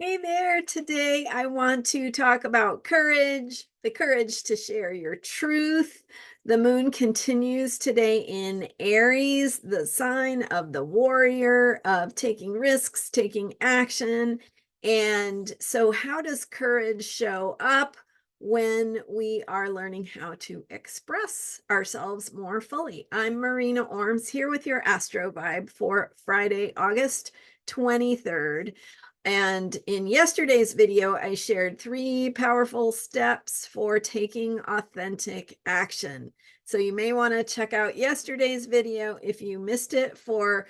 Hey there. Today I want to talk about courage, the courage to share your truth. The moon continues today in Aries, the sign of the warrior, of taking risks, taking action. And so, how does courage show up when we are learning how to express ourselves more fully? I'm Marina Orms here with your Astro Vibe for Friday, August 23rd. And in yesterday's video, I shared 3 powerful steps for taking authentic action. So you may want to check out yesterday's video if you missed it for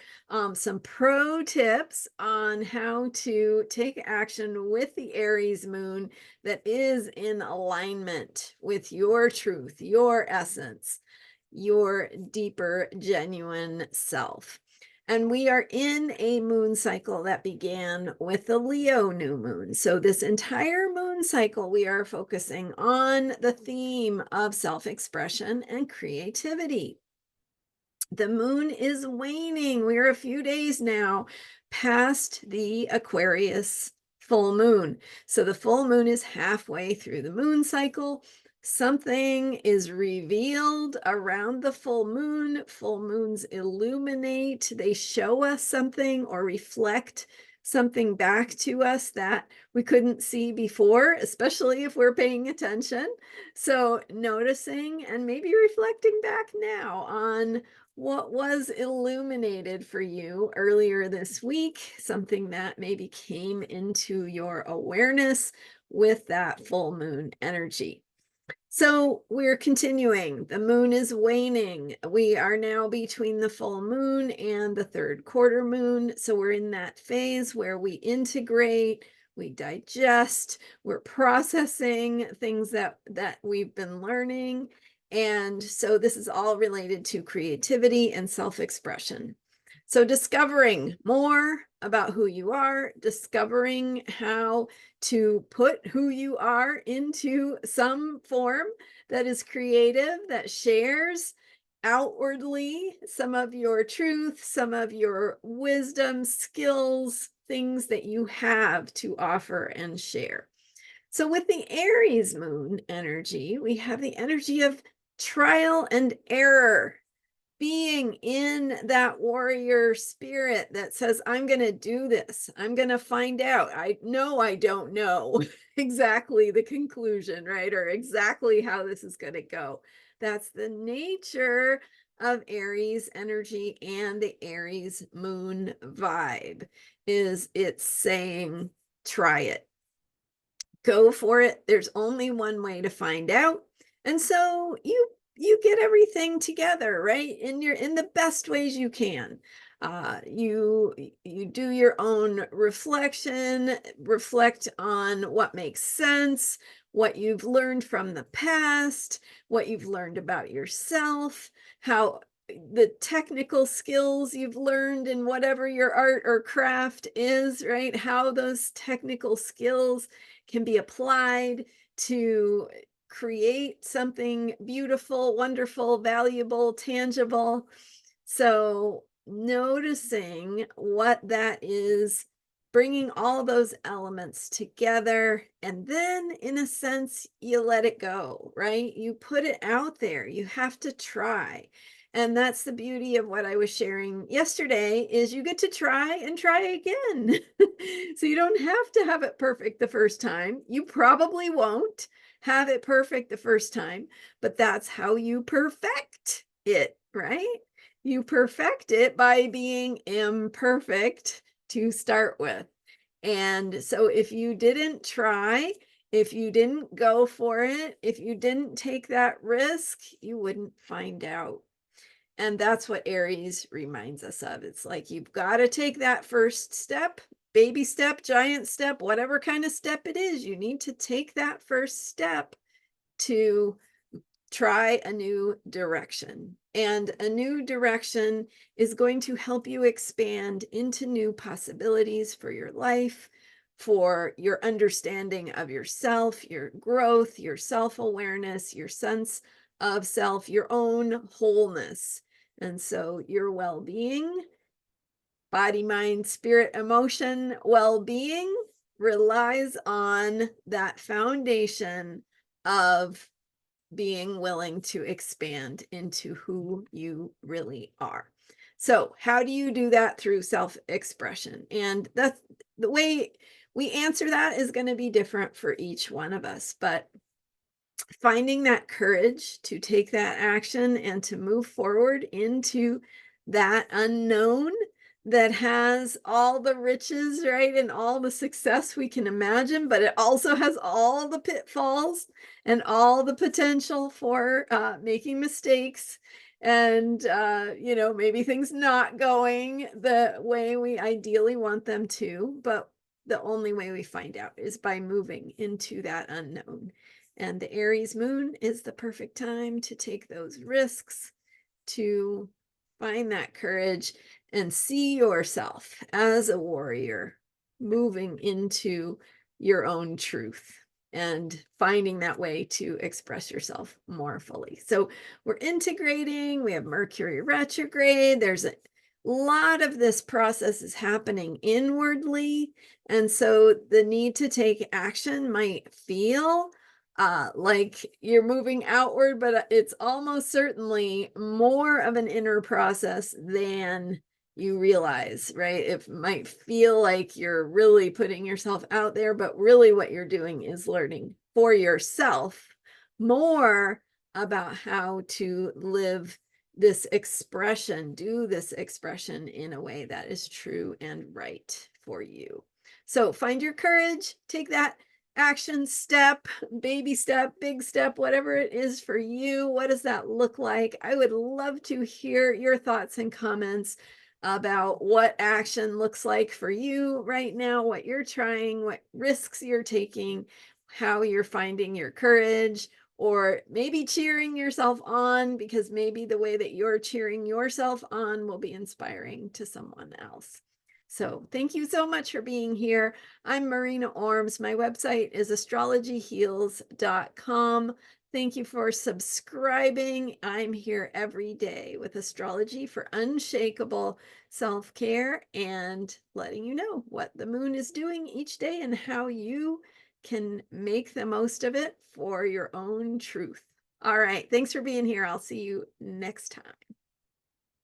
some pro tips on how to take action with the Aries moon that is in alignment with your truth, your essence, your deeper, genuine self. And we are in a moon cycle that began with the Leo new moon. So, this entire moon cycle, we are focusing on the theme of self expression and creativity. The moon is waning. We're a few days now past the Aquarius full moon. So the full moon is halfway through the moon cycle. Something is revealed around the full moon. Full moons illuminate, they show us something or reflect something back to us that we couldn't see before, especially if we're paying attention. So, noticing and maybe reflecting back now on what was illuminated for you earlier this week, something that maybe came into your awareness with that full moon energy. So we're continuing. The moon is waning. We are now between the full moon and the third quarter moon. So we're in that phase where we integrate, we digest, we're processing things that we've been learning. And so this is all related to creativity and self-expression. So discovering more about who you are, discovering how to put who you are into some form that is creative, that shares outwardly some of your truth, some of your wisdom, skills, things that you have to offer and share. So, with the Aries moon energy, we have the energy of trial and error, being in that warrior spirit that says, I'm going to do this. I'm going to find out. I know I don't know exactly the conclusion, right? Or exactly how this is going to go. That's the nature of Aries energy and the Aries moon vibe is it's saying, try it, go for it. There's only one way to find out. And so you get everything together, right? In the best ways you can. You do your own reflection, reflect on what makes sense, what you've learned from the past, what you've learned about yourself, how the technical skills you've learned in whatever your art or craft is, right? How those technical skills can be applied to create something beautiful, wonderful, valuable, tangible. So, noticing what that is, bringing all those elements together, and then, in a sense, you let it go, right? You put it out there. You have to try. And that's the beauty of what I was sharing yesterday is you get to try and try again. So you don't have to have it perfect the first time. You probably won't have it perfect the first time, but that's how you perfect it, right? You perfect it by being imperfect to start with. And so if you didn't try, if you didn't go for it, if you didn't take that risk, you wouldn't find out. And that's what Aries reminds us of. It's like you've got to take that first step, baby step, giant step, whatever kind of step it is. You need to take that first step to try a new direction. And a new direction is going to help you expand into new possibilities for your life, for your understanding of yourself, your growth, your self awareness, your sense of self, your own wholeness. And so your well being, body, mind, spirit, emotion, well being relies on that foundation of being willing to expand into who you really are. So, how do you do that? Through self-expression. And that's the way we answer that is going to be different for each one of us, but finding that courage to take that action and to move forward into that unknown that has all the riches, right? And all the success we can imagine, but it also has all the pitfalls and all the potential for making mistakes and, maybe things not going the way we ideally want them to. But the only way we find out is by moving into that unknown. And the Aries moon is the perfect time to take those risks, to find that courage and see yourself as a warrior moving into your own truth and finding that way to express yourself more fully. So we're integrating, we have Mercury retrograde, there's a lot of this process is happening inwardly. And so the need to take action might feel like you're moving outward, but it's almost certainly more of an inner process than you realize, right? It might feel like you're really putting yourself out there, but really what you're doing is learning for yourself more about how to live this expression, do this expression in a way that is true and right for you. So find your courage, take that action step, baby step, big step, whatever it is for you. What does that look like? I would love to hear your thoughts and comments about what action looks like for you right now, what you're trying, what risks you're taking, how you're finding your courage, or maybe cheering yourself on, because maybe the way that you're cheering yourself on will be inspiring to someone else. So thank you so much for being here. I'm Marina Orms. My website is astrologyheals.com. Thank you for subscribing. I'm here every day with astrology for unshakable self-care and letting you know what the moon is doing each day and how you can make the most of it for your own truth. All right. Thanks for being here. I'll see you next time.